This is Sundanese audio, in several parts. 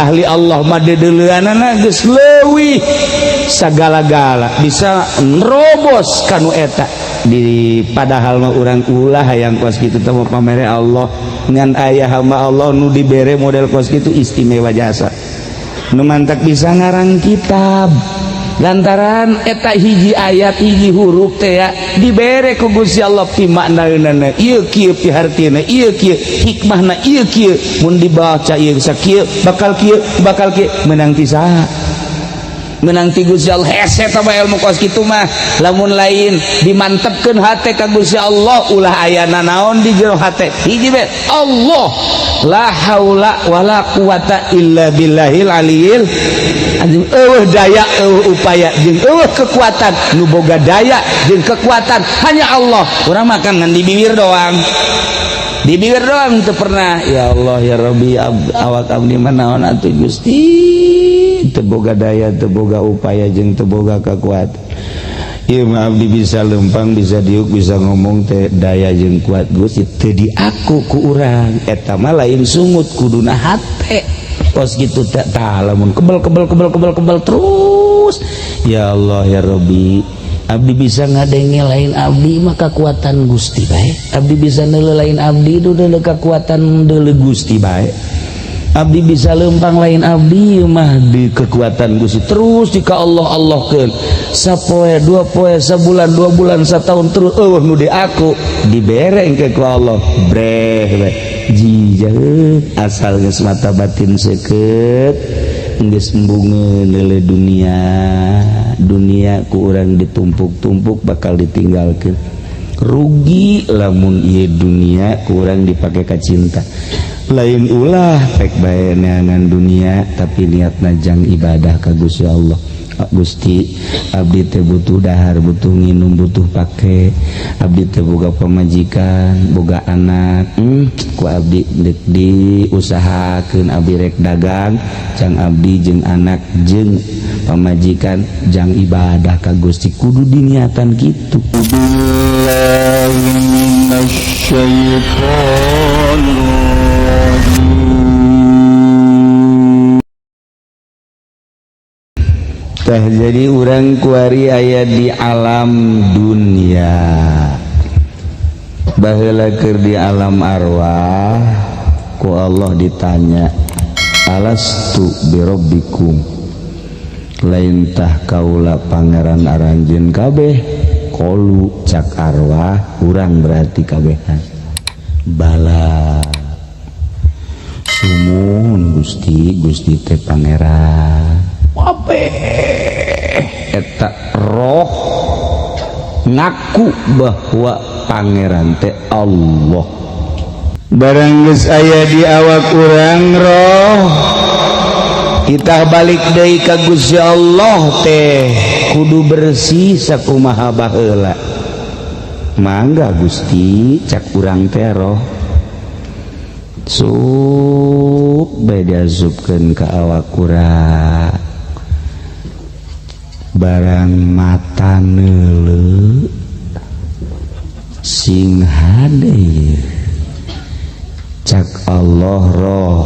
ahli Allah mah dedeuleunana geus leuwih sagala-gala bisa nerobos kanu eta di padahal mah urang ulah hayang kos kitu teh pamere Allah ngan aya hamba Allah nu dibere model kos kitu istimewa jasa nu mantak bisa ngarang kitab lantaran eta hiji ayat hiji huruf teh ya dibere ku Gusti Allah ti maknaeunana ieu kieu pihartina ieu kieu hikmahna ieu kieu mun dibaca ieu sakieu bakal kieu menang ti saha menang ti Gusti Allah hese tah ilmu kos kitu mah lamun lain dimantepkeun hate ka Gusti Allah ulah aya nanaon di jero hate hiji be Allah la haula wala quwata illa billahil aliyil azim daya upaya jeung kekuatan nu boga daya jeung kekuatan hanya Allah urang makan ngan di bibir doang teu pernah ya Allah ya Rabbi awak abdi mah naon atuh Gusti teu boga daya teu boga upaya jeung teu boga kekuatan ieu mah abdi bisa lempang bisa diuk bisa ngomong teh daya jeung kuat Gusti teu diaku ku urang eta mah lain sungut kuduna hate kos kitu teh tah lamun kebel terus ya Allah ya Rabbi abdi bisa ngadenge lain abdi mah kekuatan Gusti bae abdi bisa neuleuh lain abdi deuleuh kekuatan deuleuh Gusti bae abdi bisa lempang lain abdi mah di kekuatan Gusti terus jika Allah-Allahkeun sapoe dua poe sabulan 2 bulan satahun terus nu di aku dibere engke ku Allah breh jijah asal geus mata batin seukeut geus embungeun leuleuh dunia ku urang ditumpuk-tumpuk bakal ditinggalkeun rugi lamun ieu dunia ku urang dipake ka cinta lain ulah pek bae neangan dunia tapi niatna jang ibadah ka Gusti Allah Gusti abdi teh butuh dahar butuh nginum butuh pake abdi teh boga pamajikan boga anak ku abdi dek diusahakeun abdi rek dagang jang abdi jeung anak jeung pamajikan jang ibadah ka Gusti kudu diniatan kitu jadi urang kuari aya di alam dunia baheula keur di alam arwah ku Allah ditanya alastu birabbikum lain tah kaula pangeran aranjeun kabeh qalu cak arwah urang berarti kabehan bala sumun Gusti teh pangeran wabe eta roh ngaku bahwa pangeran teh Allah barang geus aya di awak urang roh kita balik deui ka Gusti Allah teh kudu bersih sakumaha baheula mangga Gusti cak urang teh roh sup beda supkeun ka awak urang barang mata neuleuh sing hade cak Allah roh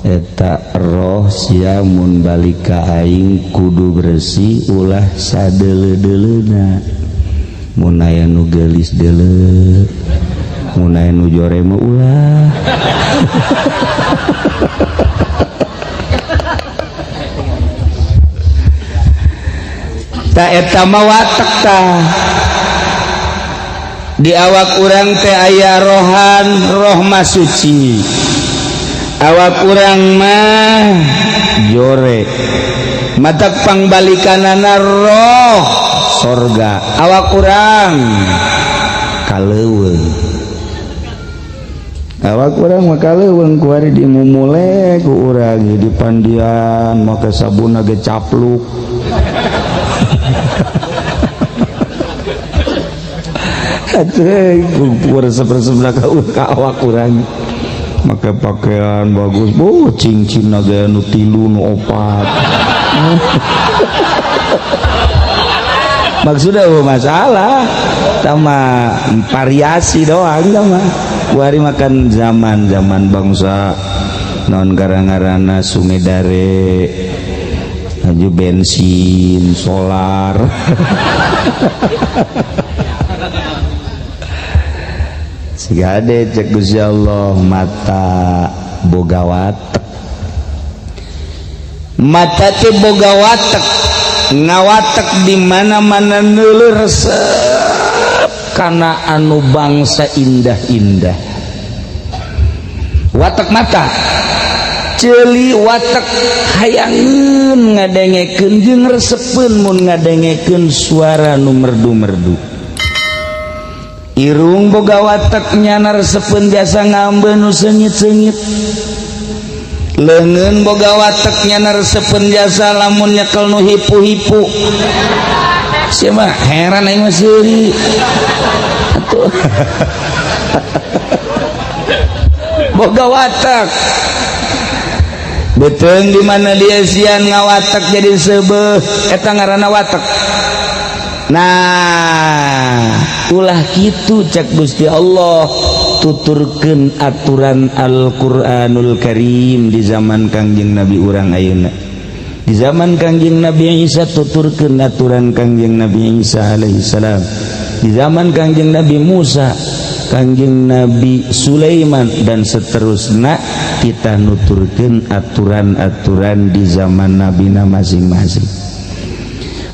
eta roh sia mun balik ka aing kudu bersih ulah sadeuleu-deuleuna mun aya nu geulis deuleu mun aya nu jore mah ulah ta eta mah watek tah di awak urang teh aya roh mah suci awak urang mah jore matak pangbalikanana roh sorga awak urang kaleuweung awak urang mah kaleuweung ku ari dimumule ku urang di pandian make sabunna ge capluk atuh resep-resep ka awak urang make pakaian bagus cincin ge nu 3 nu 4 maksudnya masalah sama variasi doang sama kuari makan zaman bangsa non garang-garana Sumedare aju bensin solar sigade cek Gusti Allah mata boga watek mata teh boga watek ngawatek di mana-mana neuleuh resep kana anu bangsa indah-indah watek mata ceuli watek hayangeun ngadengekeun jeung resepeun mun ngadengekeun suara nu merdu-merdu irung boga watek nyana resepeun biasa ngambeun nu seungit-seungit leungeun boga watek nyana resepeun jasa lamun nyekel nu hipu-hipu sia mah heran aing mah seuri atuh boga watek beteung di mana dia sian ngawatek jadi seubeuh eta ngaranna watek. Nah ulah kitu cek Gusti Allah tuturkeun aturan Al-Qur'anul Karim di zaman Kangjeng Nabi urang ayeuna. Di zaman Kangjeng Nabi Isa tuturkeun aturan Kangjeng Nabi Isa alaihi salam. Di zaman Kangjeng Nabi Musa, Kangjeng Nabi Sulaiman dan seterusnya kita nuturkeun aturan-aturan di zaman nabina masing-masing.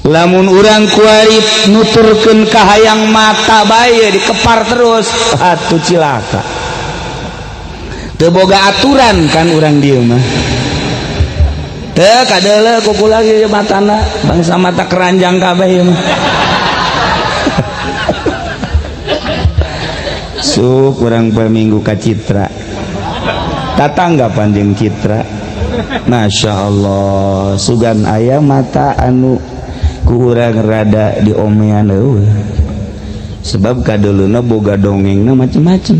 Lamun urang kuarit nuturkeun kahayang mata bae dikepar terus atuh cilaka teu boga aturan kan urang dieu mah teu kadeuleu kukula ge matana bangsa mata keranjang kabeh ieu mah sup urang poe minggu ka Citra tatanggapan jeung Citra Masya Allah sugan aya mata anu ku urang rada diomean eueuh sebab kadeuluna boga dongengna macem-macem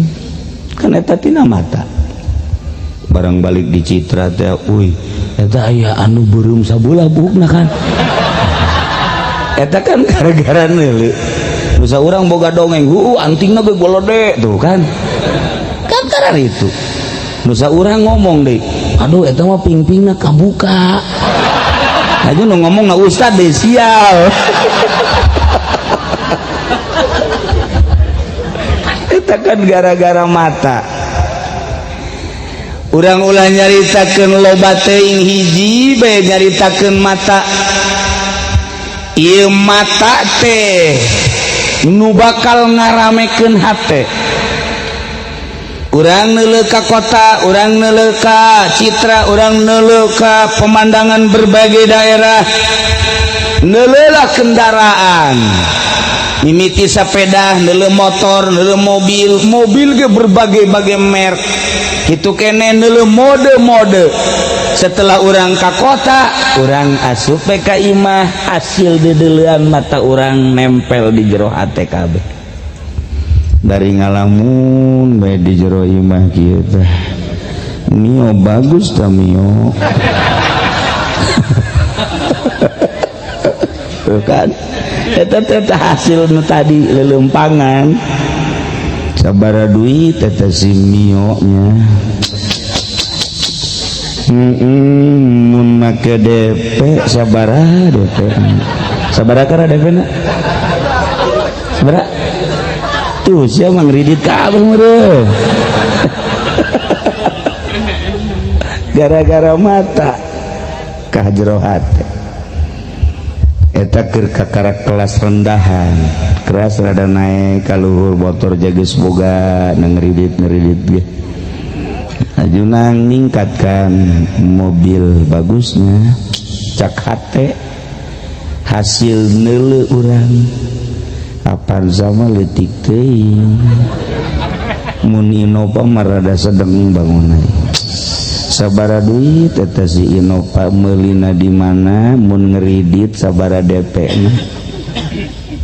kan eta tina mata barang balik di Citra teh uy eta aya anu beureum sabulah buukna kan eta kan gara-gara neuleuh nusa urang boga dongeng antingna ge golode tuh kan karena itu nusa urang ngomong deh aduh eta mah ping-pingna kabuka aja nu ngomong na ustad deh sial kita kan gara-gara mata urang ulah nyaritakeun loba teuing hiji bae nyaritakeun mata ieu mata teh nu bakal ngaramekeun hate urang neuleuh ka kota, urang neuleuh ka Citra, urang neuleuh ka pemandangan berbagai daerah, neuleuh kendaraan, mimiti sepeda, neuleuh motor, neuleuh mobil ge berbagai-bagai merek, kitu kene neuleuh mode-mode. Setelah urang ka kota, urang asup ka imah, hasil dedeleuan mata urang nempel di jero hate kabeh. Dari ngalamun bae di jero imah kieu teh mio bagus tah mio tuh kan eta teh hasil nu tadi lelempangan sabaraha duit eta si mio nya mun make DP sabaraha DP sabaraha kara DP na sabaraha tuh siapa ngeridit kabeh meureun gara-gara mata ka jero hate eta keur kakara kelas rendahan keras rada naik ka luhur motor jageus boga ngridit-ngridit ge ajuna ningkatkan mobil bagusnya cak hate hasil neuleuh urang apaan sama letik teuing mun Innova marada sedeng bangunan sabaraha duit eta si Innova meulina di mana mun ngeridit sabaraha DP na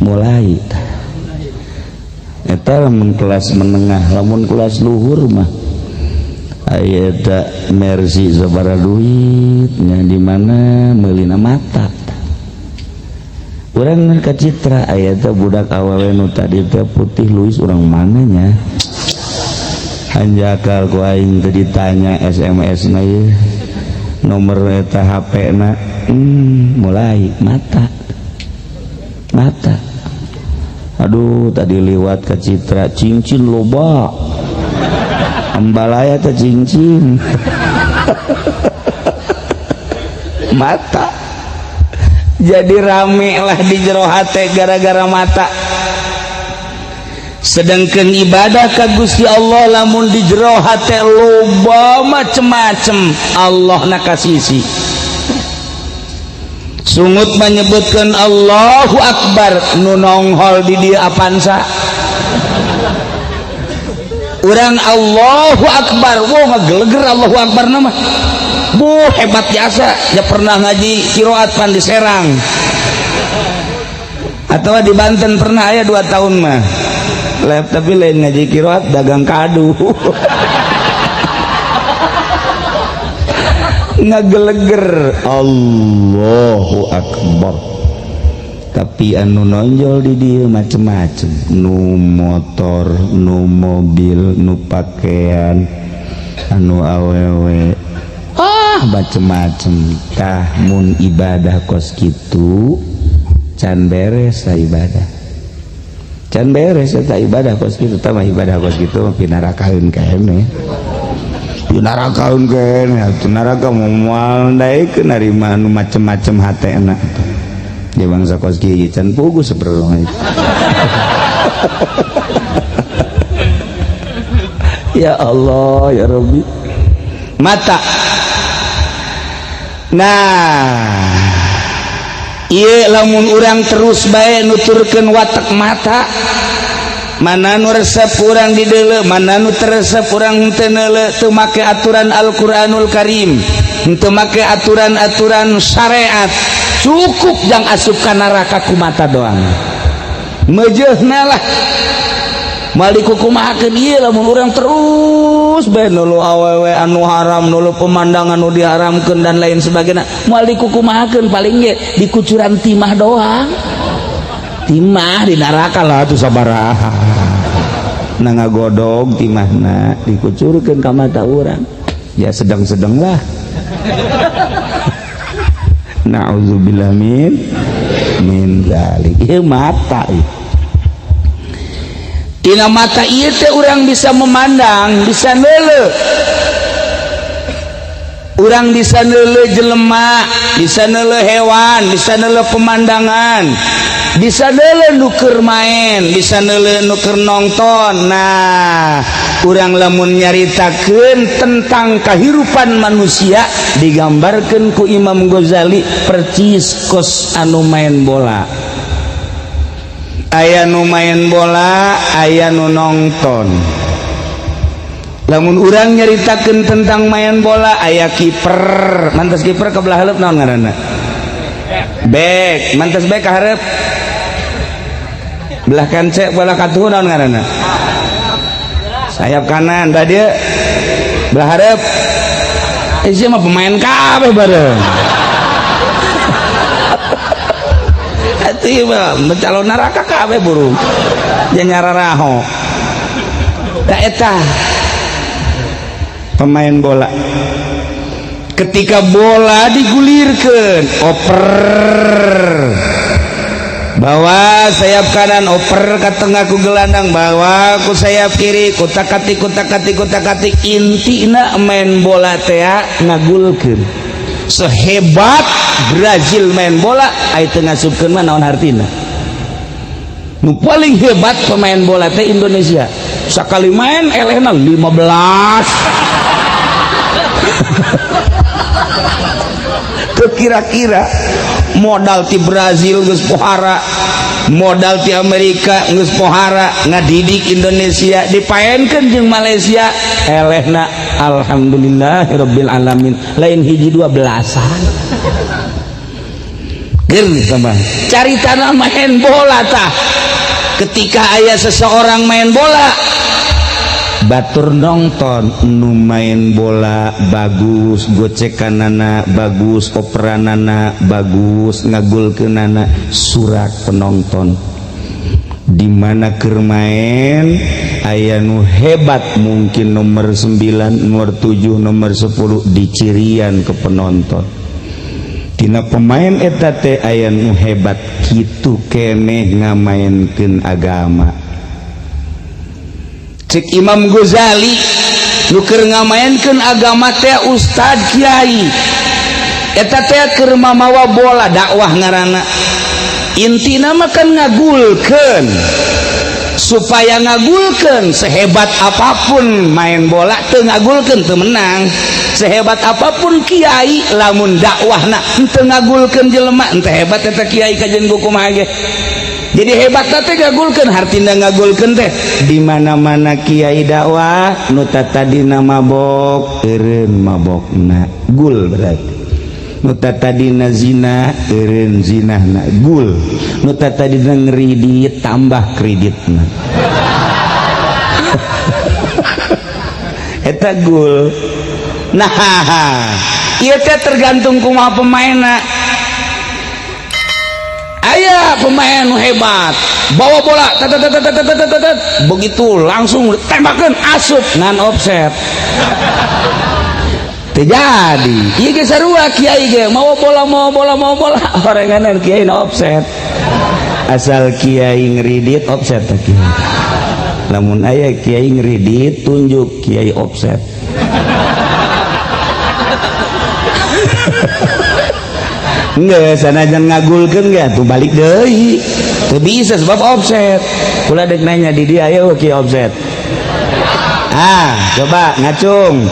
mulai eta lamun kelas menengah lamun kelas luhur mah aya eta Mercy sabaraha duit nya di mana meulina mata urang ka Citra aya teh budak awewe nu tadi teh putih luis urang mananya hanjakal ku aing teu ditanya SMS na ieu nomor eta HP na mulai mata aduh tadi liwat ke Citra cincin loba ambalaya teh cincin mata jadi rame lah di jero hate gara-gara mata. Sedangkan ibadah ka Gusti Allah lamun di jero hate loba macem-macem Allah nakasisi. Sungut menyebutkan Allahu Akbar nu nonghol di dieu apansa. Urang Allahu Akbar, wow ngageleger Allahu Akbar nama. Bu hebat biasa, ya pernah ngaji kiroat pan di Serang atau di Banten pernah ya 2 tahun mah tapi lain ngaji kiroat dagang kadu ngageleger Allahu Akbar tapi anu nonjol di dia macem-macem nu motor nu mobil nu pakaian anu awewe macem-macem tah mun ibadah kos kitu can beres sa ibadah can beres eta ibadah kos kitu tah mah ibadah kos kitu pinarakaeun kaene atuh neraka moal daekeun narima anu macem-macem hatena di bangsa kos kieu can pugu saperlu ya Allah ya Rabbi mata. Nah ieu lamun urang terus bae nuturkeun watak mata mana nu resep urang di deuleu mana nu teresep urang teu neuleu teu make aturan Al-Qur'anul Karim teu make aturan-aturan syariat cukup jang asup ka neraka ku mata doang meujeuhna lah mali kukumahakeun ieu lamun urang terus bae nulu awewe anu haram nulu pemandangan anu diharamkeun dan lain sebagainya moal dikukumahakeun paling ge dikucuran timah doang timah di neraka lah atuh sabaraha na ngagodog timahna dikucurkeun ka mata urang ya sedang-sedang lah na'udzubillah min dzalik ieu mata tina mata ieu teh urang bisa memandang bisa neuleu urang bisa neuleu jelema bisa neuleu hewan bisa neuleu pemandangan bisa neuleu nu keur main bisa neuleu nu keur nongton. Nah urang lamun nyaritakeun tentang kahirupan manusia digambarkeun ku Imam Ghazali percis kos anu main bola aya nu main bola aya nu nongton. Lamun urang nyaritakeun tentang main bola aya kiper mantas kiper ke belah hareup naon ngaranna bek mantas bek ka hareup belah kancek belah katuh naon ngaranna sayap kanan da dieu belah hareup ieu mah pemain kabeh bareng itu calon neraka kabeh burung janyara raho da eta pemain bola ketika bola digulirkeun oper bawa sayap kanan oper ka tengah ku gelandang bawa ku sayap kiri kutak-katik intina main bola teh ngagulkeun sehebat Brazil main bola aya teu ngasupkeun mah naon hartina nu paling hebat pemain bola teh Indonesia sakali main elehna 15 kira-kira modal ti Brazil geus pohara modal ti Amerika geus pohara ngadidik Indonesia dipaenkeun jeung Malaysia elehna alhamdulillahirabbil alamin lain hiji 12an sama caritana main bola tah ketika aya seseorang main bola batur nongton nu main bola bagus gocekanana bagus operanana bagus ngagulkeunana surak penonton dimana kermain aya nu hebat mungkin nomor 9 nomor 7 nomor 10 dicirian ke penonton tina pemain eta teh aya nu hebat kitu keneh ngamainkeun agama cek Imam Ghazali nu keur ngamainkeun agama teh ustad kiai eta teh keur mamawa bola dakwah ngaranna intina mah kan ngagulkeun supaya ngagulkeun sehebat apapun main bola teu ngagulkeun teu menang sehebat apapun kiai lamun dakwahna teu ngagulkeun jelema teu hebat eta kiai kajen kumaha ge jadi hebat teh ngagulkeun hartina ngagulkeun teh di mana-mana kiai dakwah nu tadina mabok eureun mabokna gul berarti nu tadina zina eureun zinahna gul nu tadina ngridit tambah kreditna eta gul nah ieu teh tergantung kumaha pemainna aya pemain nu hebat bawa bola begitu langsung tembakeun asup ngan offset terjadi ieu ge sarua kiai ge mau bola horenganan kiai na offset asal kiai ngridit offset teh kiai lamun aya kiai ngridit tunjuk kiai offset enggak sanajan ngagulkeun ge atuh balik deui teu bisa sebab offset kula dek nanya di dia aya kiai offset coba ngacung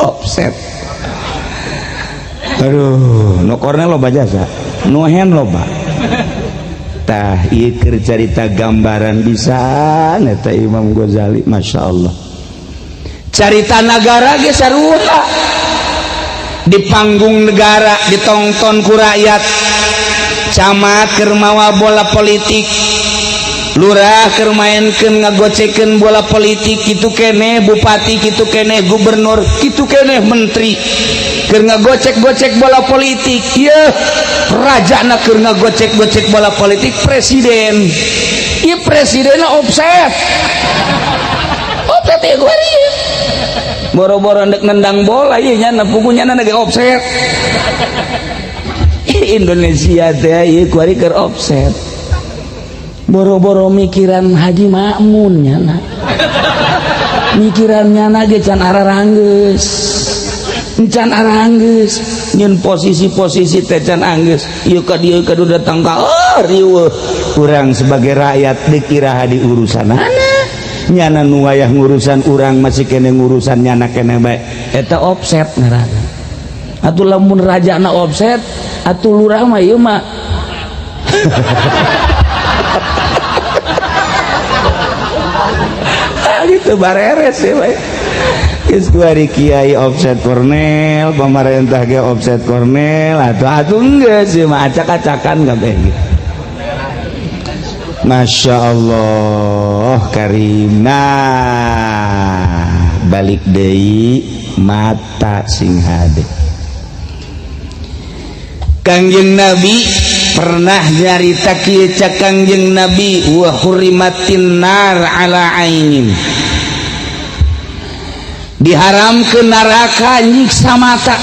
offset aduh nu kornel loba jasa nu hen loba tah ieu keur carita gambaran bisa eta Imam Ghazali masyaallah carita nagara ge sarua di panggung negara ditonton ku rakyat camat keur mawa bola politik lurah keur mainkeun ngagocekeun bola politik kitu keneh bupati kitu keneh gubernur kitu keneh menteri keur ngagocek-gocek bola politik ieu rajana keur ngagocek-gocek bola politik presiden ieu presidenna offset offset ieu kuari boro-boro ndek nendang bola ieu nya pugunya ge offset Indonesia teh ieu kuari keur offset boro-boro mikiran Haji Ma'mun nyana mikiran nyana ge can araranggeus nyeun posisi-posisi teh can anggeus ieu ka dieu kadu datang ka riweuh urang sebagai rakyat dikira di urusanana nyana nu wayah ngurusan urang masih kene ngurusan nyana kene bae eta offset ngaranna atuh lamun rajana offset atuh lurah mah ieu mah gitu bareres ya baik geus kuari kiai offset kornel pemerintah ge offset kornel atuh geus mah acak-acakan kabeh gitu Masya Allah karim balik deui mata sing hade Kangjeng Nabi pernah nyarita kieu ca Kangjeng Nabi wa hurimatin nar ala ainin diharamkeun neraka nyiksa mata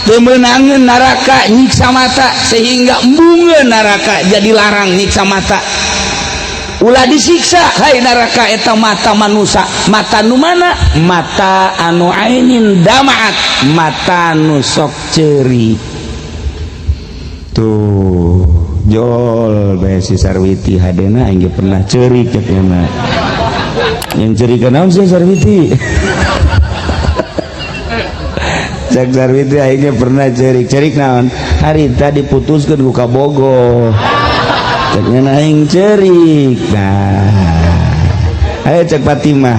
teu meunangeun neraka nyiksa mata sehingga embungeun neraka jadi larang nyiksa mata ulah disiksa hai neraka eta mata manusia mata nu mana mata anu ainin damaat mata nu sok ceuri tuh jol bae si Sarwiti hadena aing pernah ceurik cek mah yang ceurik naon sih Sarwiti cek Sarwiti aing pernah ceurik naon harita diputuskeun ku Kabogo cek aing ceurik nah ayo cek Fatimah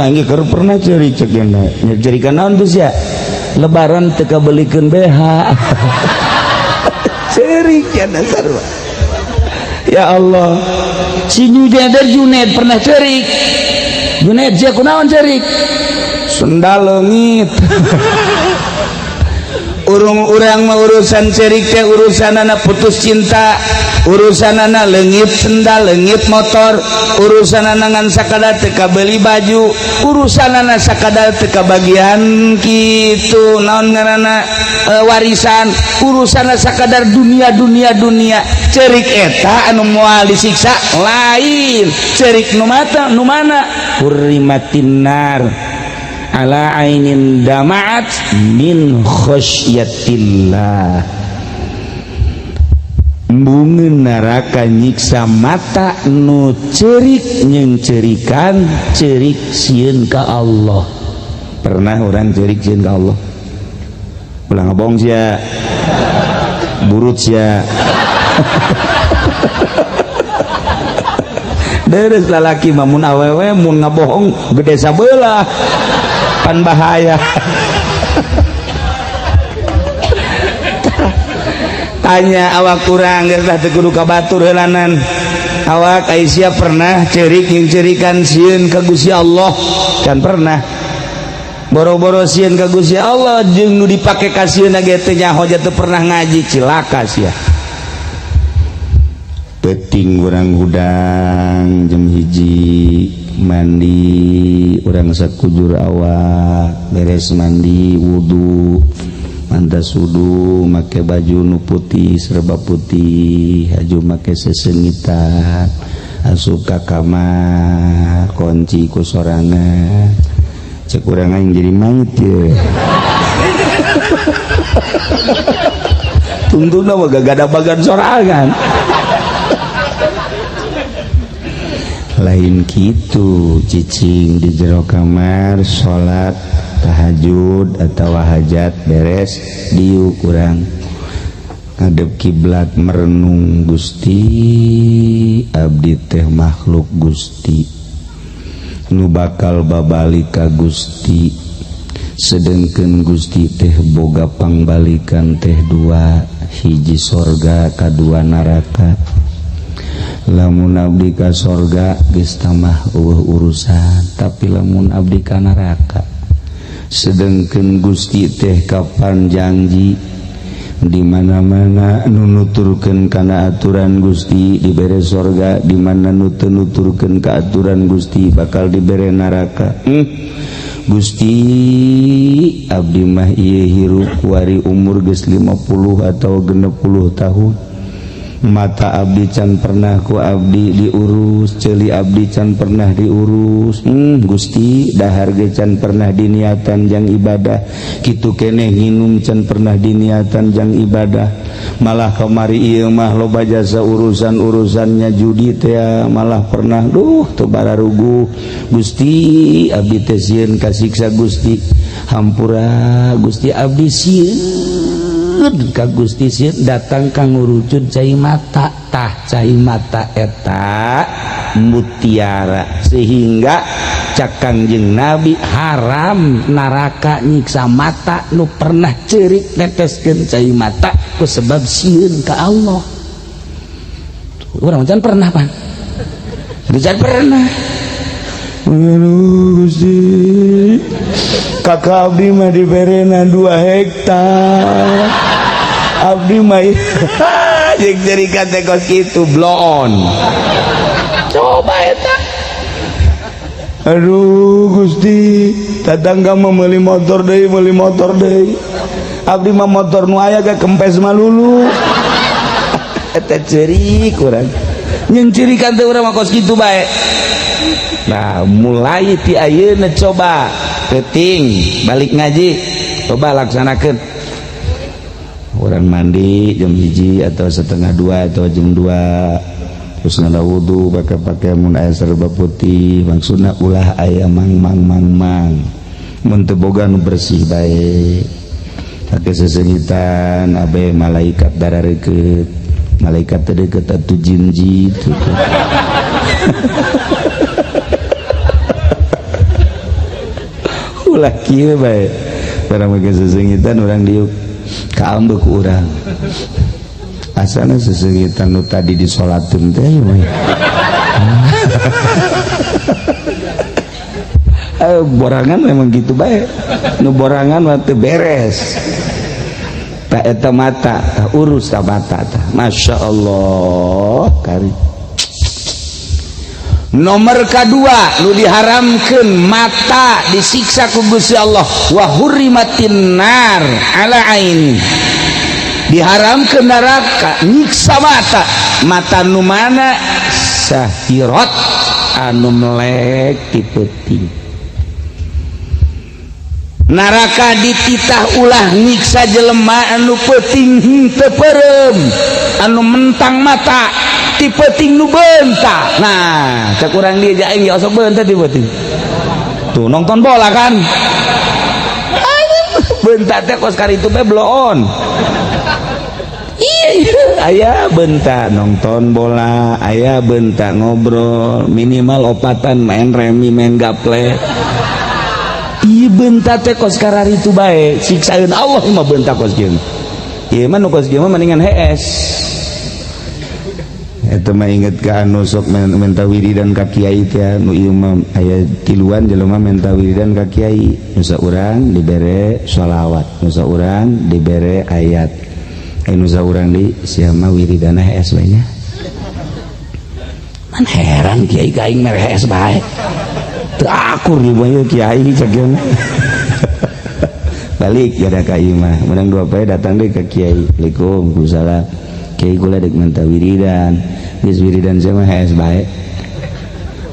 aing keur pernah ceurik cek nya ceurikan naon tuh sia lebaran teu kabelikeun BH cerik ya dasar ya Allah si Junaid pernah cerik Junaid sia kunaon cerik sendal leungit urang-urang mah urusan cerik teh urusan anak putus cinta, urusan anak leungit sendal, leungit motor, urusan anak ngan sakadar teu kabeli baju, urusan anak sakadar teu kabagian kitu naon ngaranna warisan, urusan anak sakadar dunia cerik eta anu moal disiksa lain, cerik nu mana hurrimatin nar ala ainin dama'at min khosyatillah, bungeun neraka nyiksa mata nu cerik nyencerikan cerik sieun ka Allah. Pernah orang cerik sieun ka Allah? Ulah ngabong sia, burut sia. Deres lalaki mah mun awewe mun ngabohong gede sabelah pan bahaya. Tanya awak kurang geus teh kudu kabatur heulanan. Awak Aisyah pernah cerik yang cerikan sieun ka Gusti Allah? Can pernah. Boro-boro sieun ka Gusti Allah jeung nu dipake ka sieun ge teh nyaho teu pernah ngaji, cilaka sia. Peting urang hudang jam 1 mandi, urang sakujur awak beres mandi wudu, mantas wudu make baju nu putih serba putih, haju make sesengitan, asup ka kamar kunci ku sorangan, cek urang aing jadi mait ye. Tuntuna mah gagada-bagan sorangan. Lain kitu cicing di jero kamar salat tahajud atau hajat beres diu kurang ngadep kiblat merenung Gusti abdi teh makhluk Gusti nu bakal babalik ka Gusti, sedengkeun Gusti teh boga pangbalikan teh dua, hiji sorga kadua neraka. Lamun abdi ka sorga geus tamah urusan, tapi lamun abdi ka neraka sedengkeun Gusti teh kapan janji di mana-mana nu nuturkeun kana aturan Gusti dibere sorga, di mana nu teu nuturkeun ka aturan Gusti bakal dibere neraka. Gusti abdi mah ieu hirup kuari umur geus 50 atau 60 tahun, mata abdi can pernah ku abdi diurus, ceuli abdi can pernah diurus. Gusti dahar ge can pernah diniatan jang ibadah, kitu keneh nginum can pernah diniatan jang ibadah, malah kamari ieu mah loba jasa urusan-urusannya judi teh malah pernah teu bararugu. Gusti abdi teh sieun kasiksa Gusti, hampura Gusti abdi sieun ka Gusti sieun datang ka ngurucut cai mata, tah cai mata eta mutiara, sehingga cak Kangjeng Nabi haram neraka nyiksa mata nu pernah ceurik neteskeun cai mata ku sebab sieun ka Allah. Urang can pernah pan? Can pernah. Gusti kakak abdi mah diberena 2 hektar, abdi mah jeung jerikan teh kos kitu blow on. Coba eta. Aduh Gusti, tatangga mah meuli motor deui. Abdi mah motor nu aya ge kempes malulu. Eta ceurik urang. Nyeun ceurikan teh urang mah kos kitu bae. Nah, mulai ti ayeuna coba penting balik ngaji, coba laksanakeun. Urang mandi jam 1 atau setengah 2 atau jam 2, terus ngada wudu pakai mun aya serba putih, maksudna ulah aya mang mun teu boga nu bersih bae. Pake sesengitan abe malaikat darareukeut, malaikat teh deukeut atuh jin-jin tuh. Ulah kieu bae barang make sesengitan urang diuk kaambek urang asana sesengitan nu tadi disolateun teh we. Borangan memang gitu bae, nu borangan mah teu beres. tak eta mata urus ta mata tah Masya Allah kari. Nomor kedua nu diharamkeun mata disiksa ku Gusti Allah wa hurrimatin nar ala aini, diharamkeun neraka nyiksa mata nu mana sahirat anu melek ti peuting. Neraka dititah ulah nyiksa jelema anu peuting henteu peureum, anu mentang mata ti peuting nu beunta. Nah cak urang dieu aing ge osok beunta ti peuting tuh nonton bola kan beunta teh kos karitu teh bloon. Aya beunta nonton bola, aya beunta ngobrol, minimal opatan main remi main gaple. Ieu beunta teh kos kararitu bae siksaeun Allah mah beunta kos kieu. Ieu mah nu kos kieu mah mendingan hees. Eta mah inget ka anu sok menta wiridan ka kiai teh nu ieu mah aya tiluan jelema menta wiridan ka kiai. Nu saurang dibere sholawat, nu saurang dibere ayat. Anu saurang di sia mah wiridana hees bae nya. Man heran kiai ka aing mere hees bae. Teu akur ieu mah kiai cakeun. Balik gara ka ieu mah, menang dua poe datang deui ka kiai. Waalaikumsalam. Kiai kula dek minta wiridan. Geus wiridan sia mah hees bae.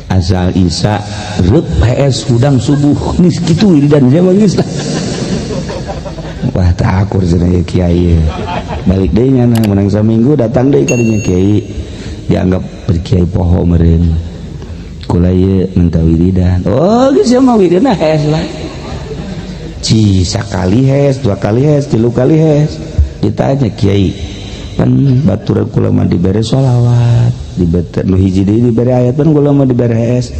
Asal Isya reup hees hudang subuh. Geus kitu wiridan sia mah geus lah. Wah tak akur cenah ieu kiai. Balik deui nya menang saminggu datang deui ka dinya kiai. Dianggap berkiai poho meureun. Kula ieu minta wiridan. Oh geus sia mah wiridan hees lah. Ci sakali hees, dua kali hees, tilu kali hees. Ditanya kiai, pan baturan kula mah dibere sholawat, dibere nu hiji deui dibere ayat, pan kula mah dibere hees.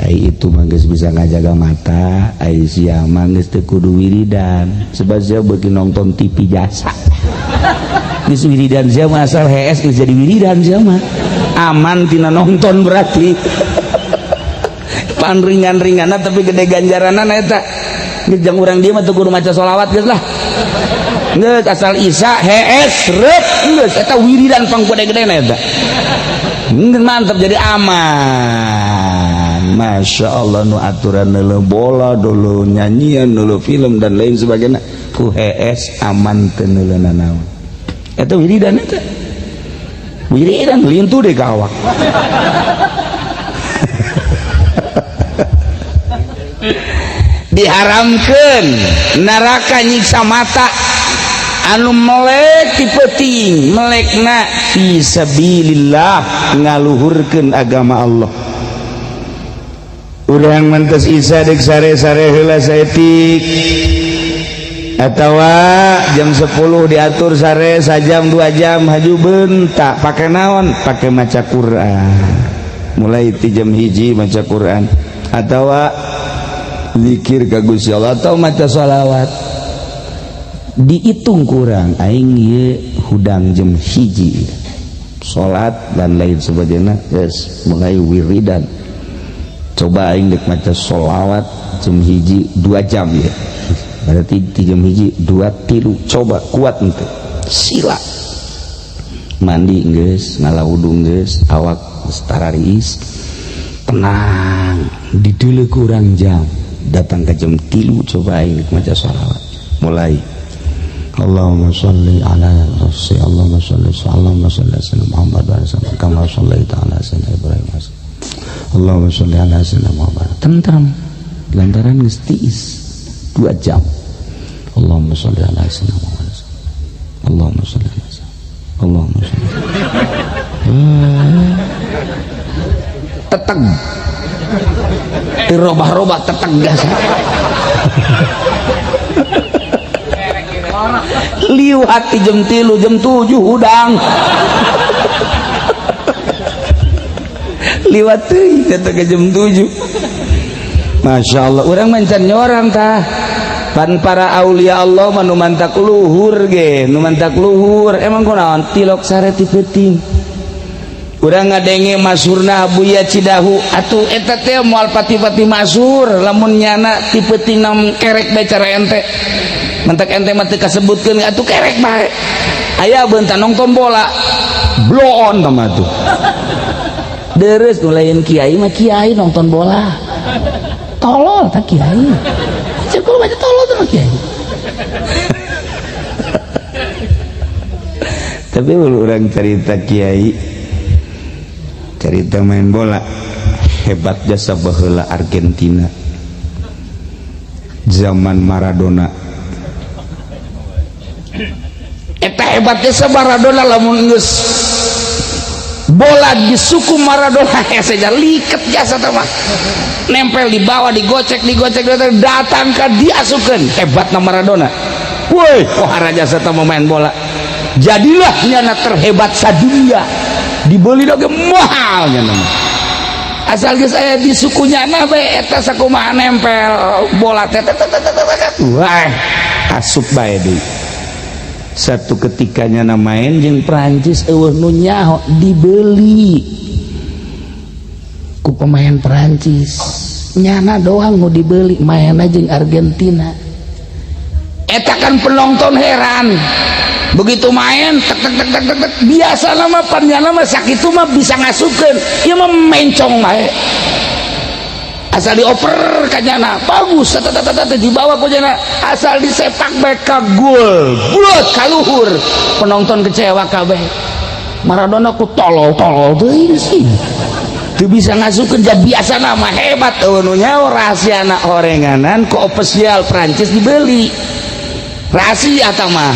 Ai itu mah geus bisa ngajaga mata, ai sia mah geus teu kudu wiridan. Sebab sia beuki nonton TV jasa. Geus wiridan sia mah asal hees geus jadi wiridan sia mah. Aman tina nonton berarti. Pan ringan-ringanna tapi gede ganjaranna eta. Geus jang urang dieu mah teu kudu maca sholawat geus lah. Geus asal Isya hees reup geus eta wiridan pang gede-gedena eta. Mantap jadi aman. Masya Allah nu aturan neuleuh bola dulu nyanyian dulu film dan lain sebagainya ku hees aman teu neuleuhna naon. Eta wiridan eta. Wiridan lintu deh kawak. Diharamkeun neraka nyiksa mata anu melek ti peuting, melekna fi sabilillah ngaluhurkeun agama Allah. Urang mantes Isya dek sare-sare heula saeutik atawa jam 10 diatur sare sajam 2 jam haju bentak pakai naon, pakai maca Quran. Mulai ti jam 1 maca Quran atawa zikir ka Gusti Allah atau maca sholawat. Dihitung kurang aing ieu hudang jam 1 salat dan lain sebagainya geus mulai wiridan. Coba aing dek maca sholawat jam 1 2 jam ya. Berarti 3 jam 1 2 3 coba kuat ente. Sila. Mandi geus, ngalawudu geus, awak geus tarariis. Tenang, dideuleu kurang jam. Datang ke jam 3 coba aing maca sholawat. Mulai Allahumma sholli ala Rasul Allahumma sholli ala Muhammad wa sallam kama shallaita ala sayyidina Ibrahim Allahumma sholli ala sayyidina Muhammad. Tentram lantaran geus tiis 2 jam. Allahumma sholli ala sayyidina Muhammad Allahumma sholli ala sayyidina Allahumma sholli teteg dirobah-robah teteg gas. Liwat di jam 3 jam 7 udang liwat teuing eta ke jam 7. Masya Allah urang mancan nyorang tah pan para aulia Allah mah nu mantak luhur ge nu mantak luhur emang kunaon tilok sare ti peuting urang ngadenge masurna Buya Cidahu atuh eta teh moal pati-pati masur lamun nyana ti peuting nam kerek bae cara ente mentek ente mah teu kasebutkeun atuh kerek bae aya beunta nonton bola blow on tah tuh deres nu lain kiai mah kiai nonton bola tolol tak kiai cek kudu baca tolol tuh kiai tapi orang cerita kiai cerita main bola hebat jasa baheula Argentina zaman Maradona eta hebat jasa Maradona lamun geus bola di suku Maradona saja liket jasa mah nempel di bawah digocek datang ke diasukeun hebatna Maradona woi pohara jasa teh main bola jadilah nyana terhebat sadunia dibeli doge mahal nyana asal geus aya di suku nyana bae eta sakumaha nempel bola teh wah asup bae deui satu ketika nyana main jeung Prancis eueuh nu nyaho dibeli ku pemain Prancis nyana doang nu dibeli maenna jeung Argentina eta kan penonton heran begitu main tek biasa nama panjana mah sakitu mah bisa ngasukeun ieu mah mencong bae asal dioper ka nyana bagus dibawa ku nyana asal disepak bae ka gol bulat ka luhur penonton kecewa kabeh Maradona ku tolol deui sih teu bisa ngasukeun ja biasa nama hebat eueuh nu nyaho rahasiana orenganan ku ofisial Prancis dibeli rahasia eta mah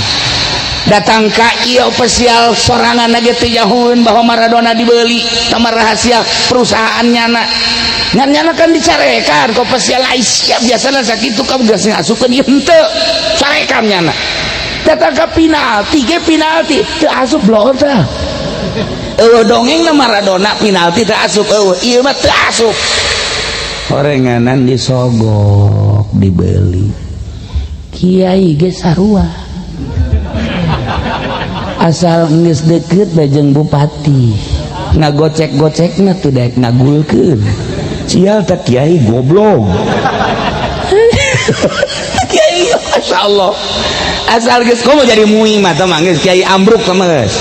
datang ka ieu ofisial sorangan ge teu nyahoeun bahwa Maradona dibeli sama rahasia perusahaan nyana kan dicarekan ku ofisial Aisyah biasana sakitu ka geus ngasukeun ieu henteu carekan nyana datang ka penalti teu asup bloon tah eueuh dongengna Maradona penalti teu asup eueuh ieu mah teu asup orenganan disogok dibeli kiai ge sarua asal geus deukeut bae jeung bupati ngagocek-gocekna teu daek ngagulkeun sial tak kiai goblok kiai masyaallah asal geus komo jadi muing mah tah geus kiai ambruk tah geus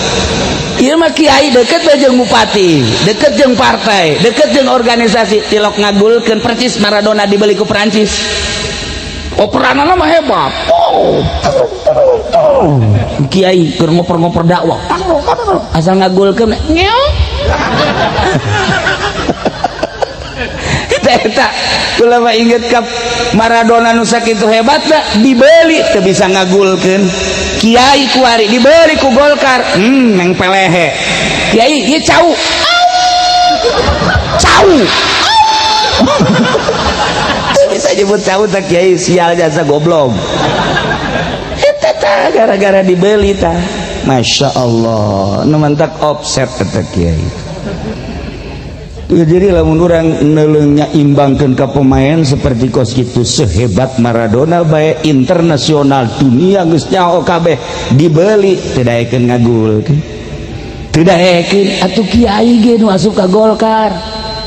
ieu mah kiai deukeut bae jeung bupati deukeut jeung partai deukeut jeung organisasi tilok ngagulkeun percis Maradona dibeli ku Prancis operanana mah hebat kiai keur ngoper-ngoper dakwah asal ngagulkeun ngeong eta kula mah inget ka Maradona nu sakitu hebatna dibeli teu bisa ngagulkeun kiai kuari dibeli ku Golkar neng pelehe kiai ieu cau bisa nyebut cau tak kiai sial jasa goblok eta tah gara-gara dibeli tah Masya Allah nu mantak offset eta kiai jadi lamun urang neuleunya imbangkeun ka pemain seperti kos kitu sehebat Maradona bae internasional dunia geus nyaho kabeh dibeli teu daekeun ngagulkeun teu daekeun atuh kiai ge nu asup ka Golkar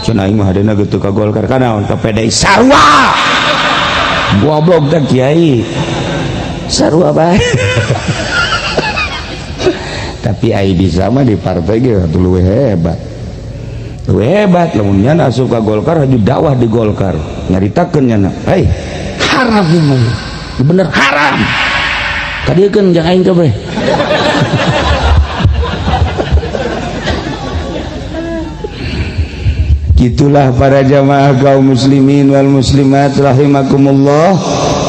cenah aing mah hadena gitu ka Golkar kanaon ka PDI sarua goblok teh kiai sarua bae tapi ai bisa mah di partai ge atuh leuwih hebat lamun nyana asup ka Golkar hadi dakwah di Golkar nyaritakeun nyana hei haram ieu mah bener haram kadiekeun jeung aing kabeh gitulah para jamaah kaum muslimin wal muslimat rahimakumullah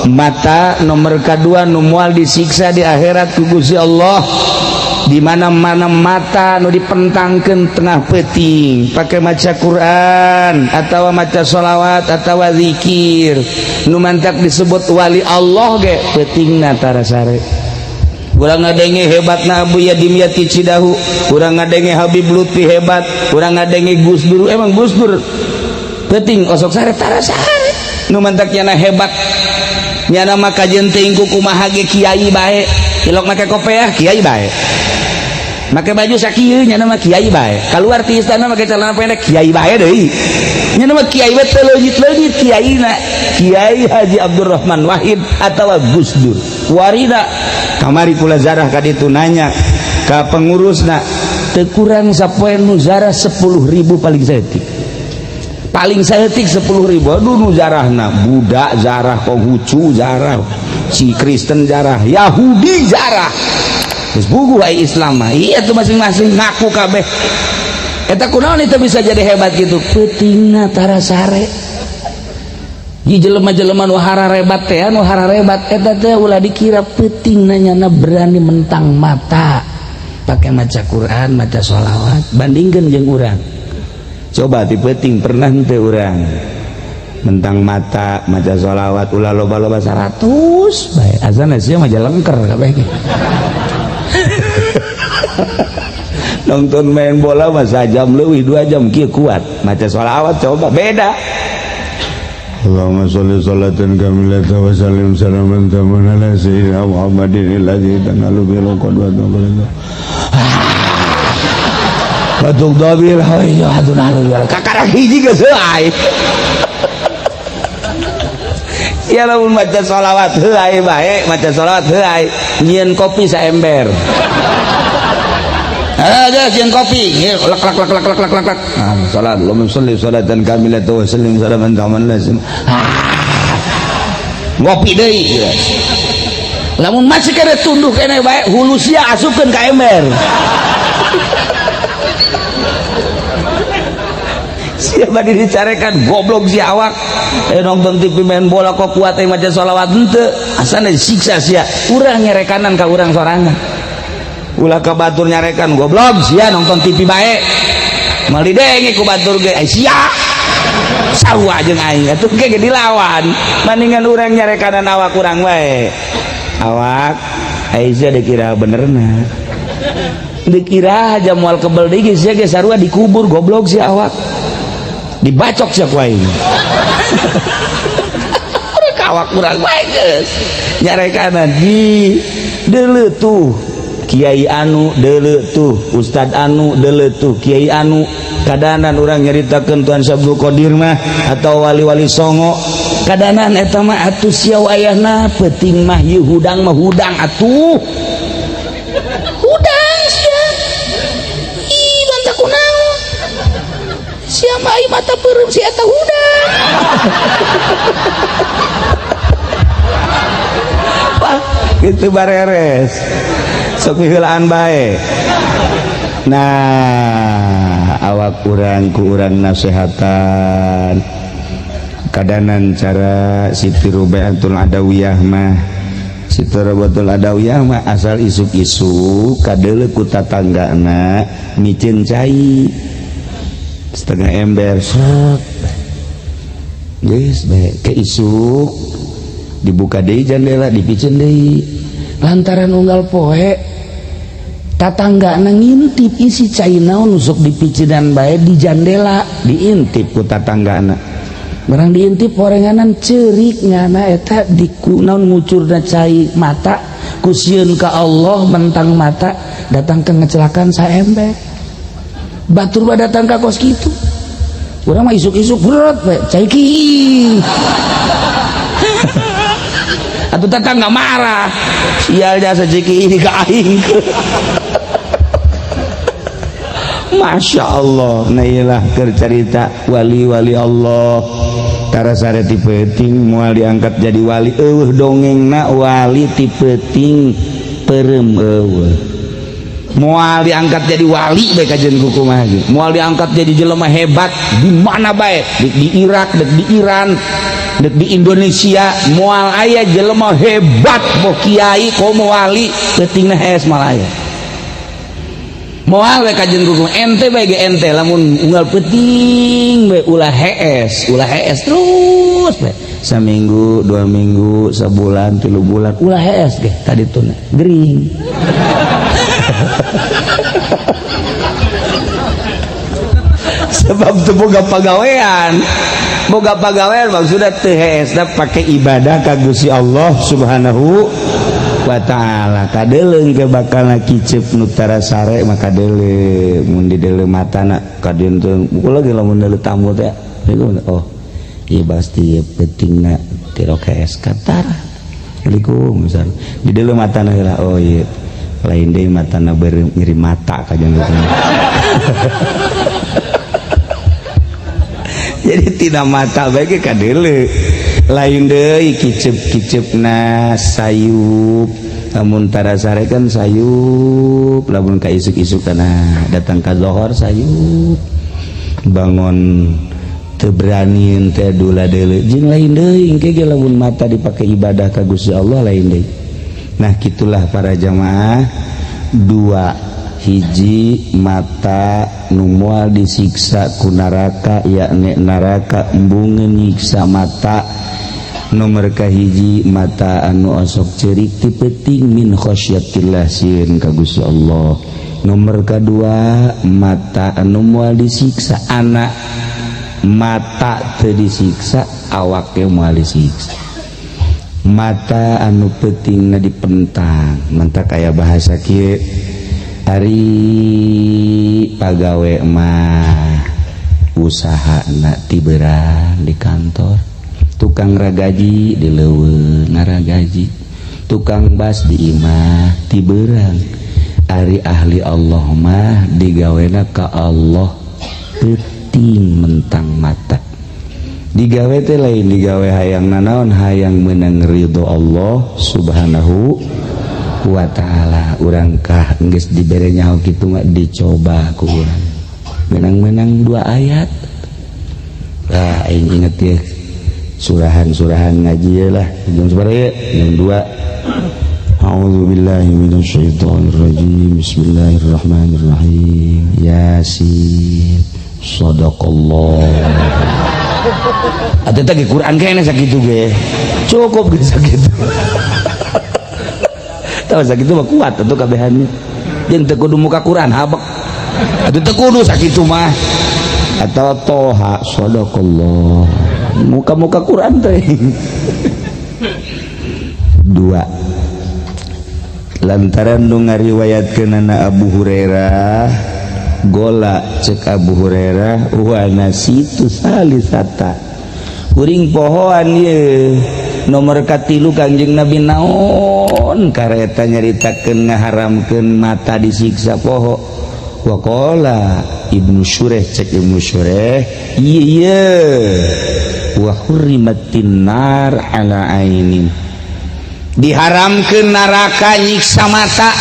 mata nomor kedua nu moal disiksa di akhirat ku Gusti Allah di mana-mana mata nu dipentangkeun tengah peuting pake maca Quran atawa maca sholawat atawa zikir nu mantak disebut wali Allah ge peutingna tara sare urang ngadenge hebatna Buya Dimyati Cidahu urang ngadenge Habib Lutfi hebat urang ngadenge Gus Dur emang Gus Dur peuting osok sare tara sare nu mantak nyana hebat nyana mah kajenting ku kumaha ge kiai bae ilok make kopiah kiai bae make baju sakieu nya nama kiai bae keluar ti istana make celana pendek kiai bae deui nya nama kiai bae teu leungit-leungit kiaina Kiai Haji Abdurrahman Wahid atawa Gus Dur warida kamari kula zarah ka ditu nanya ka pengurusna teu kurang sapoe nu zarah 10.000 paling saeutik 10.000 aduh nu zarahna budak zarah Konghucu zarah si Kristen zarah Yahudi zarah geus bugu ai Islam mah iya tuh masing-masing ngaku kabeh eta kunaon itu bisa jadi hebat gitu peutingna tara sare ieu jelema-jelema nu hararebat teh anu hararebat eta teh ulah dikira peuting nanyana berani mentang mata pakai maca Quran maca sholawat bandingkeun jeung urang coba ti peuting pernah teu urang mentang mata maca sholawat ulah loba-loba 100 bae azan sia mah jalengker kabeh nonton main bola mah sajam leuwih 2 jam kieu kuat maca sholawat coba beda Allahumma sholli sholatan kamilatan wa sallim salaman taman ala sayyidina Muhammadin alladzi tanalu bil qadwatu batuk dabil hayya hadun halu kakarang hiji geus heuai ya lamun maca sholawat heuai bae maca sholawat heuai nyieun kopi saember aja nyieun kopi lek salat Allahumma sholli sholatan kamilatan wa sallim salaman taman lazim ngopi deui lamun masih kada tunduh kene bae hulu sia asupkeun ka ember siapa dicarekan goblok si awak nonton TV main bola kok kuat maca sholawat henteu asana disiksa sia urang nyerekanan ka urang sorangan ulah ka batur nyarekan goblok sia nonton TV bae mal didengi ku batur ge sia sarua jeung aing atuh ge dilawan mendingan urang nyarekanan awak urang bae awak Aisyah dikira benerna dikira aja moal kebel deui sia ge sarua dikubur goblok si awak dibacok sia ku aing kawak kurang baik geus nyarekanan di deuleu tuh kiai anu deuleu tuh ustad anu deuleu tuh kiai anu kadanan urang nyaritakeun Tuan Sabdul Qadir mah atau wali-wali songo kadanan eta mah atuh sia wayahna peuting mah ieu hudang mah hudang atuh hudang sia ih banta kunaon sia mah ai mata peureum si eta hudang wah kitu bareres sok miheulaan bae nah awak urang ku urang nasehatan kadanan cara Siti Rubaiatul Adawiyah mah Siti Rubaiatul Adawiyah mah asal isuk-isuk kadeuleu ku tatanggana micin cai setengah ember sok geus bae ke isuk dibuka deui jandela dipicen deui lantaran unggal poe tatanggana ngintip isi cai naon nusuk dipicidan bae di jandela diintip ku tatanggana barang diintip horenganan ceurik ngana eta di naon ngucurna cai mata ku sieun ka Allah mentang mata datang ke ngecelakaan saember batur ba datang ka kos kitu urang mah isuk-isuk berat bae cai ki atuh tetangga marah sial jasa ciki ini ka aing Masya Allah nailah kercerita wali-wali Allah tara sare ti peuting moal diangkat jadi wali dongengna wali ti peuting peureum moal diangkat jadi wali bae kajeun kumaha ge moal diangkat jadi jelema hebat di mana bae di Irak di Iran di Indonesia moal aya jelema hebat boh kiai komo wali peutingna hees malaya moal we kajeun kumaha ente bae ge ente lamun unggal peuting bae ulah hees terus bae saminggu 2 minggu sabulan 3 bulan ulah hees ge kadituna gering sebab teu boga pagawean maksudna teu heesna pake ibadah ka Gusti Allah Subhanahu wa ta'ala kadeleung ke bakal kicep nutara sare maka dele mun di dele matana kadieun teh pukul lagi lamun dele tamu teh oh ieu pasti pentingna tirokees katara Assalamualaikum misal di dele matana heula oh ieu lain deui matana beureum ngirim mata ka jeung jadi tidak mata baik kadele lain deui kicep-kicepna sayup lamun tara sare kan sayup lamun ka isuk-isuk kana datang ka zuhur sayup bangun teu berani teh dula deuleu jeung lain deui engke ge lamun mata dipake ibadah ka Gusti Allah lain deui nah gitulah para jamaah dua hiji mata nu moal disiksa ku neraka yakni neraka embungeun nyiksa mata nomor kahiji mata anu osok cerik ti peuting min khosyatillah sieun ka Gusti Allah nomor kadua mata anu moal disiksa anak mata teu disiksa awak teh moal disiksa mata anu peutingna dipentang mantak aya bahasa kieu hari pagawe mah usahana tiberan di kantor tukang ragaji di leuweung ngaragaji tukang bas di imah tiberan ari ahli Allah mah digawena ka Allah peuting mentang mata digawe teh lain digawe hayang nanaon hayang meunang ridho Allah subhanahu wa ta'ala urang kah geus dibere nyaho kitu mah dicoba ku urang menang-menang 2 ayat lah aing inget ye surahan-surahan ngaji lah jeung sabaraha yang 2 a'udzubillahi minasyaitonirrajim bismillahirrahmanirrahim yasin sadaqallah atuh teh Quran kene sakitu ge cukup ge sakitu tahu sakitu mah kuat atuh kabehannya jeung teu kudu muka Quran habek atuh teu kudu sakitu mah atawa toha sadaqallah muka-muka Quran teh 2 lantaran nu ngariwayatkeun Abu Hurairah gola cek Abu Hurairah wa nasitu salisata kuring pohoan ye nomor katilu Kangjeng Nabi naon kareta nyaritakeun ngaharamkeun mata disiksa poho waqala Ibnu Syureh cek Ibnu Syureh iya wa hurrimatin nar ala ainin diharamkeun neraka nyiksa mata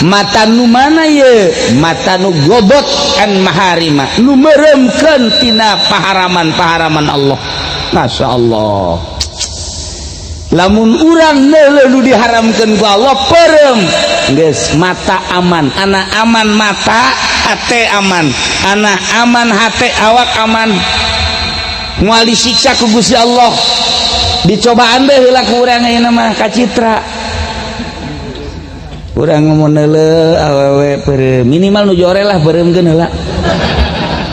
mata nu mana ye mata nu gobot kan maharima nu meremkeun tina paharaman-paharaman Allah masya Allah lamun urang neuleuh nu diharamkeun ku Allah perem geus mata aman anak aman mata hate aman anak aman hate awak aman moal disiksa ku Gusti Allah dicobaan deh heula ku urang ayeuna mah kacitra urang ngomong neuleuh awewe perem minimal nu jore lah peremkeun heula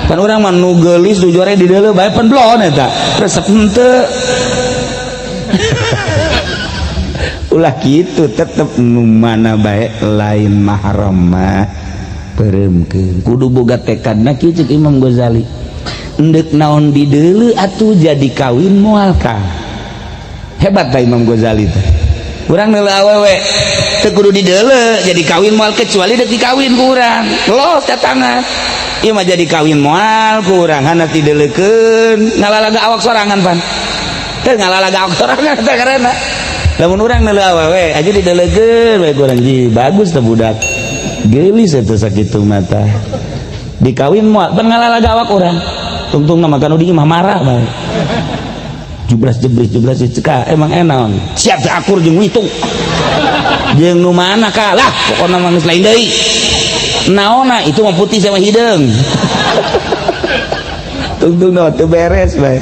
pan urang mah nu geulis nu jore di deuleu bae pan blon eta resep henteu ulah kitu tetep nu mana bae lain mahram mah peremkeun kudu boga tekadna kieu ceuk Imam Ghazali endek naon di deuleu atuh jadi kawin moal ka hebat ta Imam Ghazali teh urang neuleuh awewe teu kudu di deuleu jadi kawin moal kecuali deuk dikawin ku urang los datangan ieu mah jadi kawin moal ku urang hana ti deuleukeun ngalalaga awak sorangan pan teu ngalalaga awak sorangan teh karena lamun urang neuleuh awewe aja di deuleukeun bae urang ji bagus teh budak geulis atuh sakitu mata dikawin moal pan ngalalaga awak urang tungtungna makan udi mah marah bae jublas ceka emang enaon siap akur jeung witung jeung nu mana kalah pokona mah geus lain deui naonna itu mah putih sama hideung tungtungna teu beres bae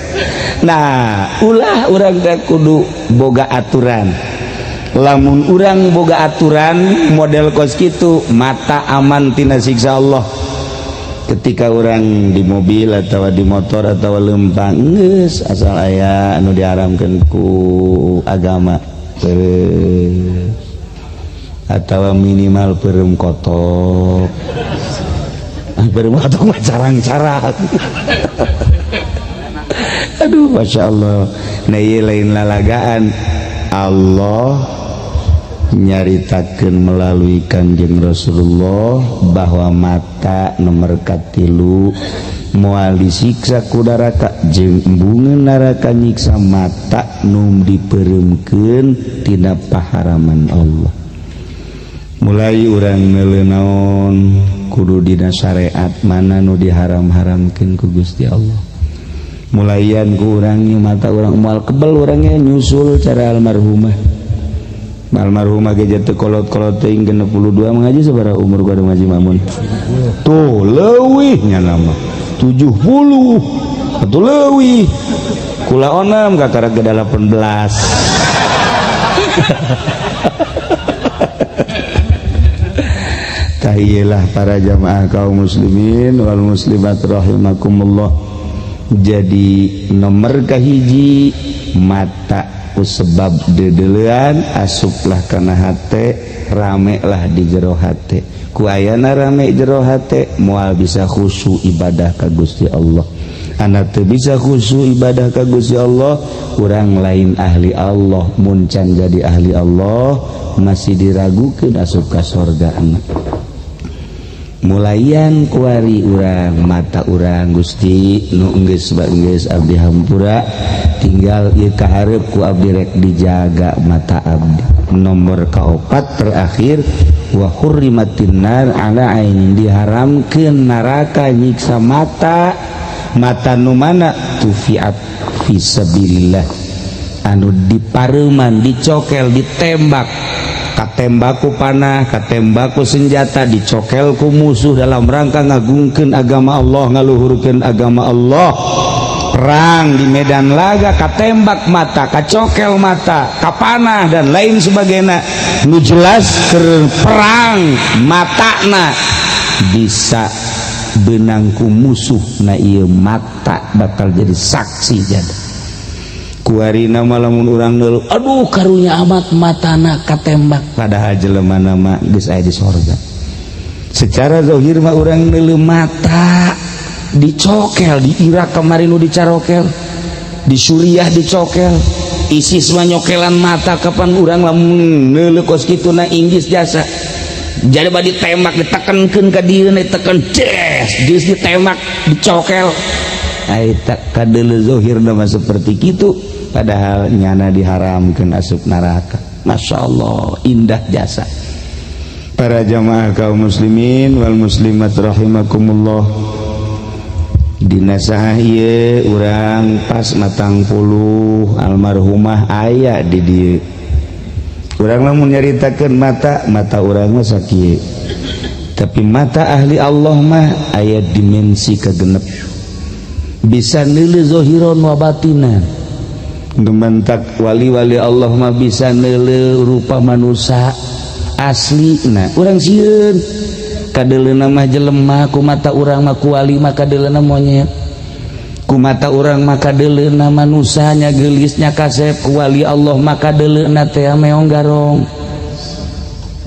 nah ulah urang teh kudu boga aturan lamun urang boga aturan model kos kitu mata aman tina siksa Allah ketika orang di mobil atau di motor atau lempang geus asal aya anu diharamkeun ku agama atau minimal perem kotok. Perem kotok mah carang-carang. Aduh, masya Allah. Nah ieu lain lalagaan. Allah nyaritakeun melalui Kanjeng Rasulullah bahwa mata nomor katilu moal disiksa ku neraka jeung embungeun neraka nyiksa mata nu dipereumkeun tina paharaman Allah. Mulai urang neuleuh naon kudu dina syariat mana nu diharam-haramkeun ku Gusti Allah. Mulaian ku urang mata urang moal kebal urangnya nyusul cara almarhumah ge jatuh kolot-kolot teuing 62 mengaji sabaraha umur ku ada Haji Mamun tuh leuwihnya nama 70 atuh leuwih kula onam kakara ke 18 tahiyalah para jamaah kaum muslimin wal muslimat rahimakumullah. Jadi nomor kahiji mata sebab dedelean asuplah kana hate ramelah di jero hate ku ayana rame jero hate moal bisa khusyuk ibadah ka Gusti Allah. Anak teu bisa khusyuk ibadah ka Gusti Allah urang lain ahli Allah mun can jadi ahli Allah masih diragukeun asup ka surga anak. Mulaian kuari urang mata urang Gusti nu geus abdi hampura tinggal ieu kaharep ku abdi rek dijaga mata abdi. Nomor kaopat terakhir wa hurrimatin nar ala ainin diharamkeun neraka nyiksa mata nu mana tufiat fi sabilillah anu dipareuman dicokel ditembak katembaku panah katembaku senjata dicokel ku musuh dalam rangka ngagungkeun agama Allah ngaluhurkeun agama Allah. Perang di medan laga katembak mata kacokel mata kapanah dan lain sebagainya nu jelas keur perang matana bisa benangku musuh na ieu mata bakal jadi saksi jadi kuarina malamun urang neuluh aduh karunya amat matana katembak padahal jelema nama geus aya di sorga. Secara zahir mah urang neuluh mata dicokel di Irak kemarin nu dicarokel di Suriah dicokel ISIS mah nyokelan mata kapan urang lamun neuluh kos kituna Inggris jasa jadi badi tembak ditekenkeun ka dieu diteken des geus ditembak dicokel eta kadeuleu zahirna mah seperti kitu padahal nyana diharamkeun asup neraka. Masya Allah indah jasa para jamaah kaum muslimin wal muslimat rahimakumullah. Dina saha ieu urang pas matang puluh almarhumah aya di dieu urang lamun nyaritakeun mata urang mah sakieu tapi mata ahli Allah mah aya dimensi kagenep bisa neuleuh zahiron wa batinan. Gementak wali-wali Allah mah bisa neuleuh rupa manusia aslina urang sieun kadeuleuna mah jelema ku mata urang mah ku wali mah kadeuleuna monyet ku mata urang mah kadeuleuna manusia nya geulis nya kasep ku wali Allah mah kadeuleuna teh meong garong.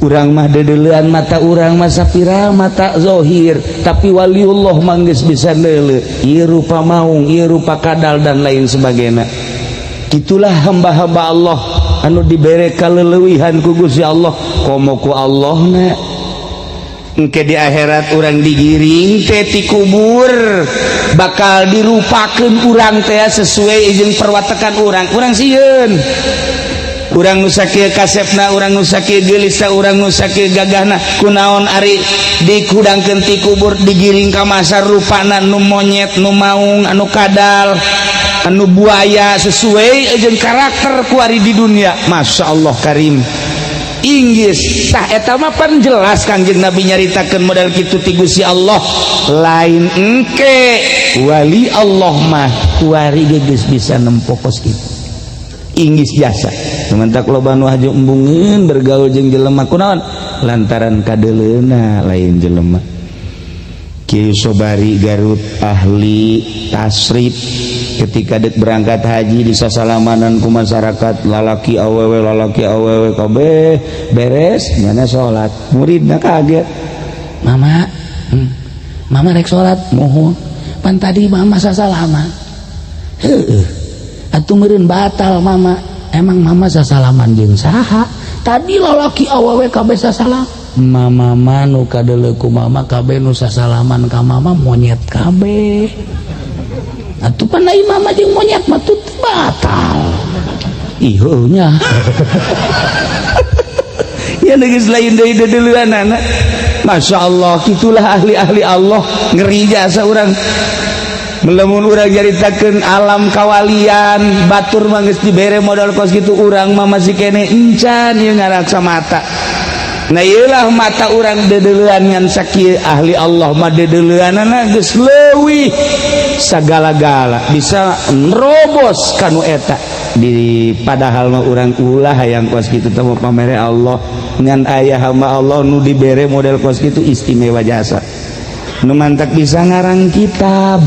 Urang mah dedeleuan mata urang mah sapira mata zahir tapi waliullah mah geus bisa neuleuh ieu rupa maung ieu rupa kadal dan lain sebagainya. Itulah hamba-hamba Allah anu dibere kaleulewihan ku Gusti Allah komo ku Allahna engke di akhirat urang digiring teh ti kubur bakal dirupakeun urang teh sesuai jeung perwatekan urang sieun urang nu sakieu kasepna urang nu sakieu geulisna urang nu sakieu gagahna kunaon ari dikudangkeun ti kubur digiring ka masar rupana nu monyet nu maung anu kadal anu buaya sesuai jeung karakter ku ari di dunia. Masya Allah karim inggis tah eta mah pan jelas Kangjeng Nabi nyaritakeun model kitu ti Gusti Allah lain engke wali Allah mah kuari geus bisa nempokos kitu inggis jasa sementak loba nu haju embungeun bergaul jeung jelema kunaon lantaran kadeuleuna lain jelema. Kiai Sobari Garut ahli tasrif ketika dek berangkat haji di sasalamanan ku masyarakat lalaki awewe kabeh beres nyana salat muridna kaget mama mama rek salat mohon pan tadi mama sasalaman atuh meureun batal mama emang mama sasalaman jeung saha tadi lalaki awewe kabeh sasalam mama manu kadeleku mama kabeh nu sasalaman ka mama monyet kabeh atuh panai mama jeung monyet mah teu batal iheunya ya geus lain deui dedeuleunana masyaallah kitulah ahli-ahli Allah ngeri jasa urang melamun urang nyaritakeun alam kawalian batur mah geus dibere modal kos kitu urang mah masih kene encan ieu ngaraksa mata. Nah iyalah mata orang dedeulean ngan sakieu ahli Allah mah dedeuleunana geus leuwih sagala-gala bisa nerobos kanu eta di padahal mah urang ulah hayang kos kitu teh pamere Allah ngan aya hamba Allah nu dibere model kos kitu istimewa jasa nu mantak bisa ngarang kitab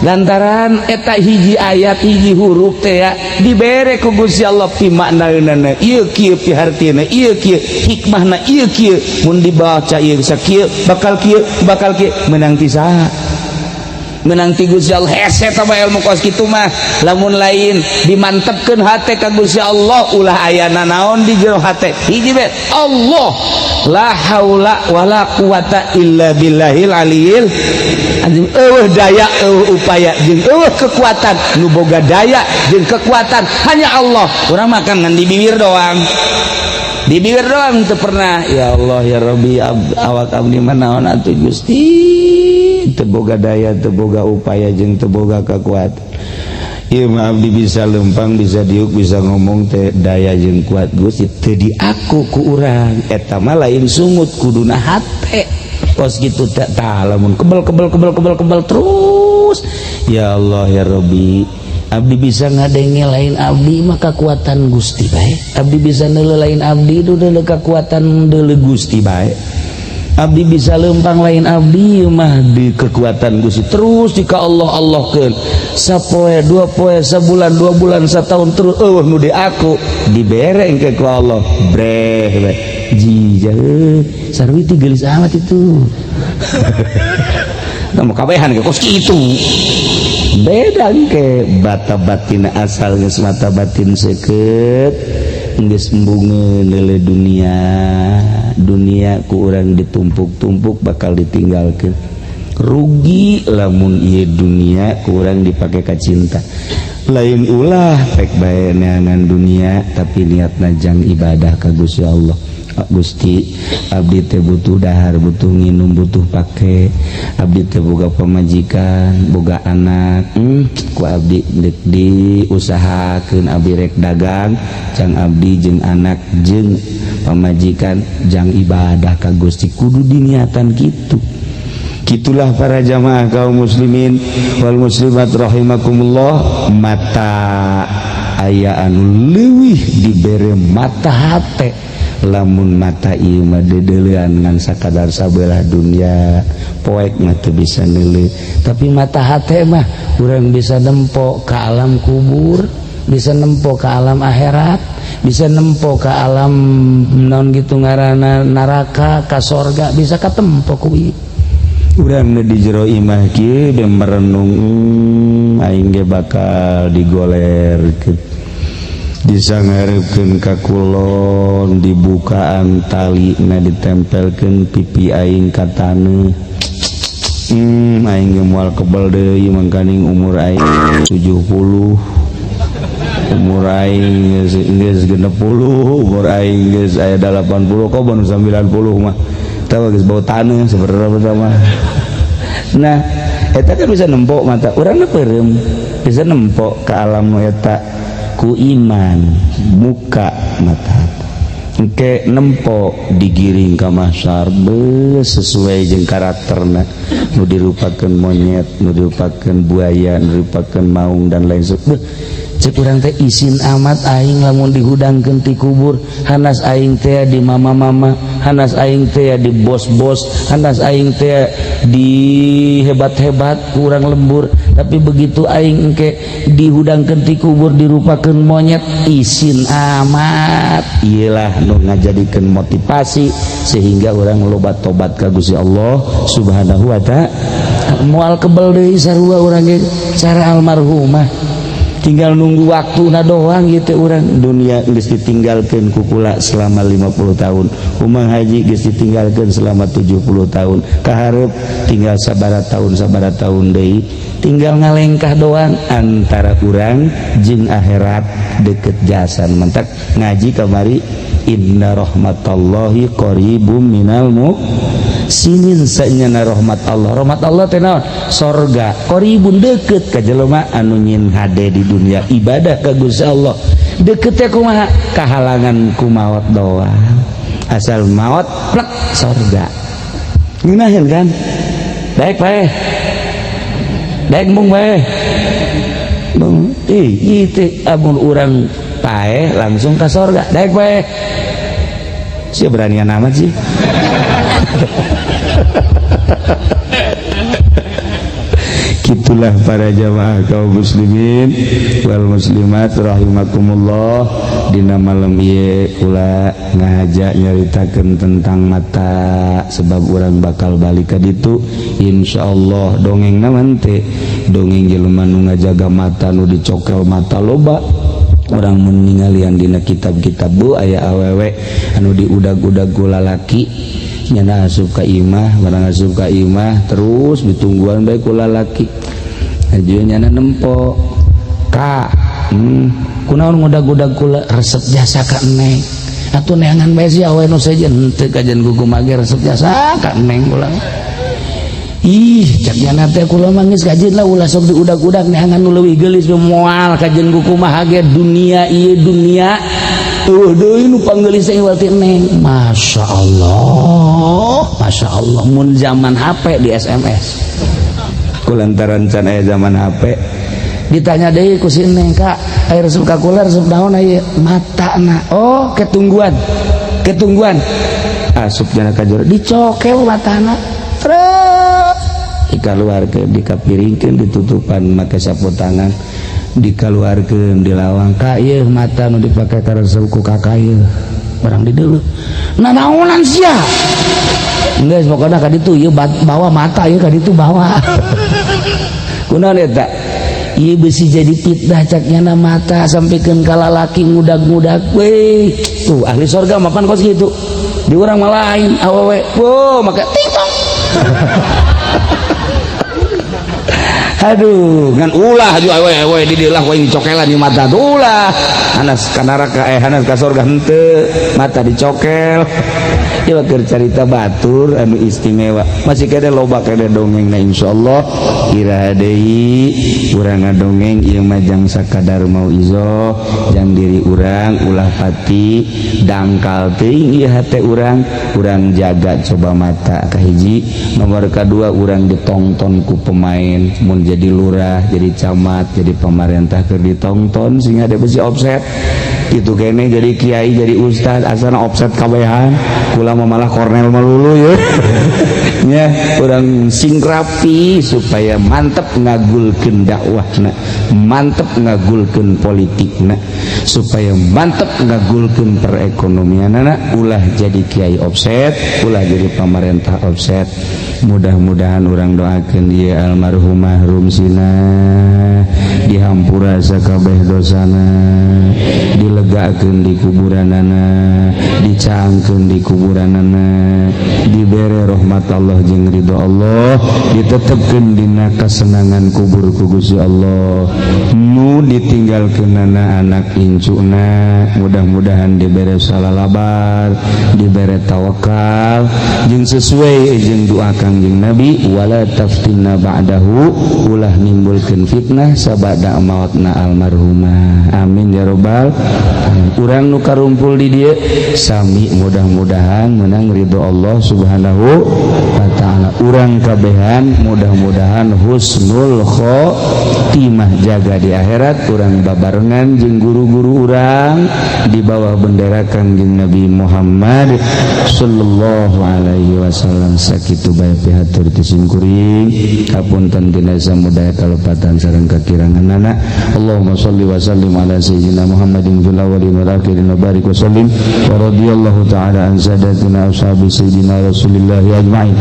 lantaran eta hiji ayat hiji huruf teh ya dibere ku Gusti Allah pi maknaeunana ieu kieu pi hartina ieu kieu hikmahna ieu kieu mun dibaca ieu sakieu bakal kieu menang ti saha menang ti Gusti Allah hese tah ilmu kos kitu mah lamun lain dimantepkeun hate ka Gusti Allah ulah aya naon di jero hate hiji we Allah la haula wala quwata illa billahil aliyil azim daya upaya jeung kekuatan nu boga daya jeung kekuatan hanya Allah urang makan ngan di bibir doang teu pernah ya Allah ya Rabbi awak abdi mah naon atuh Gusti teu boga daya teu boga upaya jeung teu boga kekuatan ieu mah abdi bisa lempang bisa diuk bisa ngomong teh daya jeung kuat Gusti teu diaku ku urang eta mah lain sungut kuduna hate kos gitu tak lamun kebel terus ya Allah ya Rabbi abdi bisa ngadenge lain abdi mah kekuatan Gusti bae abdi bisa neuleuh lain abdi itu deuleu kekuatan deuleu Gusti bae abdi bisa lempang lain abdi mah di kekuatan Gusti terus jika Allah-Allahkeun sapoe dua poe sabulan 2 bulan satahun terus nu di aku dibere engke ku Allah breh jija sarwi ti geulis amat itu tamo kabehan ke kos kitu beda ke bata batin asal geus mata batin seukeut geus embungeun leuleuh dunia ku urang ditumpuk-tumpuk bakal ditinggalkeun rugi lamun ieu dunia ku urang dipake ka cinta lain ulah pek bae neangan dunia tapi niatna jang ibadah ka Gusti Allah Gusti abdi teh butuh dahar butuh nginum butuh pake abdi teh boga pamajikan boga anak ku abdi dek diusahakeun abdi rek dagang jang abdi jeung anak jeung pamajikan jang ibadah ka Gusti kudu diniatan kitu gitulah para jamaah kaum muslimin wal muslimat rahimakumullah mata aya anu leuwih dibere mata hate lamun mata ieu mah dedeulean ngan sakadar sabelah dunia poek mah teu bisa neuleuh tapi mata hate mah urang bisa nempo ka alam kubur bisa nempo ka alam akhirat bisa nempo ka alam naon gitu ngaranna neraka ka sorga bisa katempo ku ieu urang di jero imah kieu be merenung aing ge bakal digolerkeun disangarepkeun ka kulon dibukaan tali na ditempelkeun pipi aing ka taneuh aing ge moal kebal deui mangkaning umur aing 70 umur aing geus 60 umur aing geus aya 80 kok baru 90 mah tah geus bau taneuh sabarapa mah nah eta kan bisa nempok mata urang peureum bisa nempok ka alam nu eta ku iman muka mata engke nempo digiring ka mahsyar sesuai jeung karakterna nu dirupakeun monyet nu dirupakeun buaya nu dirupakeun maung dan lain sebagainya cek urang teh isin amat aing lamun dihudangkeun ti kubur, hanas aing teh di mama-mama, hanas aing teh di bos-bos, hanas aing teh di hebat-hebat kurang lembur, tapi begitu aing engke dihudangkeun ti kubur dirupakeun monyet isin amat. Iyalah nu ngajadikeun motivasi sehingga orang loba tobat ka Gusti Allah Subhanahu wa ta'ala. Moal kebal deui sarua urang ge cara almarhumah, tinggal nunggu waktuna doang gitu. Urang dunia geus ditinggalkeun ku kula selama 50 tahun, umang haji geus ditinggalkeun selama 70 tahun, kaharep tinggal sabaraha tahun deui, tinggal ngalengkah doang antara urang jeung akhirat deket jasan. Mentak ngaji kamari inna rahmatallahi qaribum minal muhsinin, saenyana rahmat Allah teh naon? Sorga, qaribun deket ka jelema anu nyin hade di dunia ibadah ka Gusti Allah. Deket teh kumaha? Kahalangan ku maot doang, asal maot plek sorga. Ngeunaheun kan? Daek bae, daek mung bae, mung ieu amun urang pae langsung ke sorga, daek bae. Sia beranian amat sih. Gitulah para jamaah kaum muslimin wal muslimat rahimakumullah. Dina malam ieu kula ngajak nyaritakeun tentang mata, sebab urang bakal balik ka ditu insyaallah. Dongeng naon teh? Dongeng jelema nu ngajaga mata, nu dicokel mata loba. Orang meningalian dina kitab-kitab bu aya awewe anu diudag-udag ku lalaki nyana asup ka imah, barang asup ka imah terus ditungguan bae ku lalaki. Ajeun nyana nempo ka kunaon ngudag-udag ku resep jasa ka neng, atuh neangan bae si awewe nu sejen teu kajen ku kumaha ge resep jasa ka neng ulang. Ih, cak nyana teh kula mah geus kajeun lah ulah sok diudag-udag neangan nu leuwih geulis moal kajeun ku kumaha ge dunia ieu dunia. Tuh deui nu panggeulis teh walti neng. Masyaallah, masyaallah mun zaman HP di SMS. Kulantaran can aya zaman HP. Ditanya deui ku si neng, "Kak, aya resep ka kula resep naon aya?" Matana. Oh, ketungguan. Ketungguan. Asup jana ka jero dicokel matana. Dikaluarkeun, dikapiringkeun, ditutupan make sapu tangan, dikaluarkeun, dilawang. Ka ieu mata nu dipake ka resep ku kakak ieu barang di deuleu. Nah naonan sia? Geus pokona ka ditu ieu bawa mata ieu ka ditu bawa. Kunaon eta? Ieu beusi jadi fitnah cak nyana mata sampikeun ka lalaki ngudag-ngudag we. Tuh ahli sorga mapan kos gitu. Di urang mah lain awewe. Wo make tiktok. Aduh, ngan ulah aju awewe di dieulah we dicokelan di mata tuh ulah. Hanas ka neraka hanas ka surga henteu, mata dicokel. Ieu keur carita batur anu istimewa. Masih kade loba kade dongengna insyaallah. Iraha deui urang ngadongeng ieu mah jang sakadar mauizah, jang diri urang ulah pati dangkal teuing ieu hate urang jaga coba mata kahiji. Nomor kadua urang ditonton ku pemain, mun jadi lurah, jadi camat, jadi pemerintah keur ditonton sehingga ada besi offset. Itu kene jadi kiai, jadi ustad asana offset kabehan. Kula mah malah kornel melulu ya. Nya urang sing rapi supaya mantep ngagulkeun dakwahna, mantep ngagulkeun politikna, supaya mantep ngagulkeun perekonomianna. Ulah jadi kiai offset, ulah jadi pemerintah offset. Mudah-mudahan orang doakeun ieu almarhumah rumsina dihampura sakabeh dosana, dilegakeun di kuburanana, dicaangkeun di kuburanana, dibere rahmat Allah jeung ridho Allah, ditetepkeun dina kasenangan kubur ku Gusti Allah. Nu ditinggalkeunana anak incuna mudah-mudahan dibere salalabar, dibere tawakal jeung sesuai jeung doakan Kangjeng Nabi wala taftinna ba'dahu ulah nimbulkeun fitnah sabada mautna almarhumah amin ya rabbal alamin. Urang nu karumpul di dieu sami mudah-mudahan menang ridho Allah subhanahu wa ta'ala. Urang kabehan mudah-mudahan husnul khotimah jaga di akhirat. Urang babarengan jeung guru-guru urang di bawah bendera Kangjeng Nabi Muhammad sallallahu alaihi wasallam. Sakitu bae pihatur ti simkuring kapunten dina samudaya kalupatan sareng kakiranganana. Allahumma shalli wa sallim ala sayyidina Muhammadin fil awwalin wal akhirin wa barik wa sallim wa radhiyallahu ta'ala an sadatina ashabi sayyidina Rasulillah ajma'in.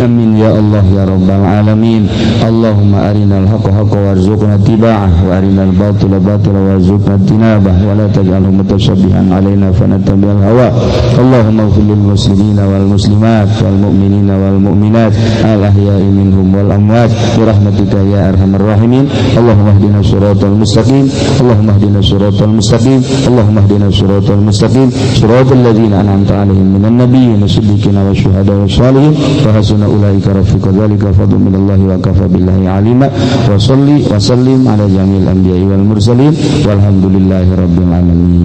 Amin ya Allah ya rabbal alamin. Allahumma arinal haqqa haqqan warzuqna ittiba'ah wa arinal batila batilan warzuqna ijtinabah wa la taj'alhu mutashabbihan alaina fanattabi'al hawa. Allahumma ighfir lil muslimina wal muslimat wal mu'minina wal mu'minat al ahya'i minhum wal amwat bi rahmatika ya arhamar rahimin. Allahumma ihdina shiratal mustaqim. Allahumma ihdina shiratal mustaqim. Allahumma ihdina shiratal mustaqim. Shiratal ladzina an'amta 'alaihim minan nabiyyin wasiddiqina wasyuhada'i wassalihin wa hasuna ulaika rafiqa. Dzalika fadlun minallahi wa kafa billahi 'alima. Wa shalli wa sallim ala jamil anbiya'i wal mursalin walhamdulillahi rabbil alamin.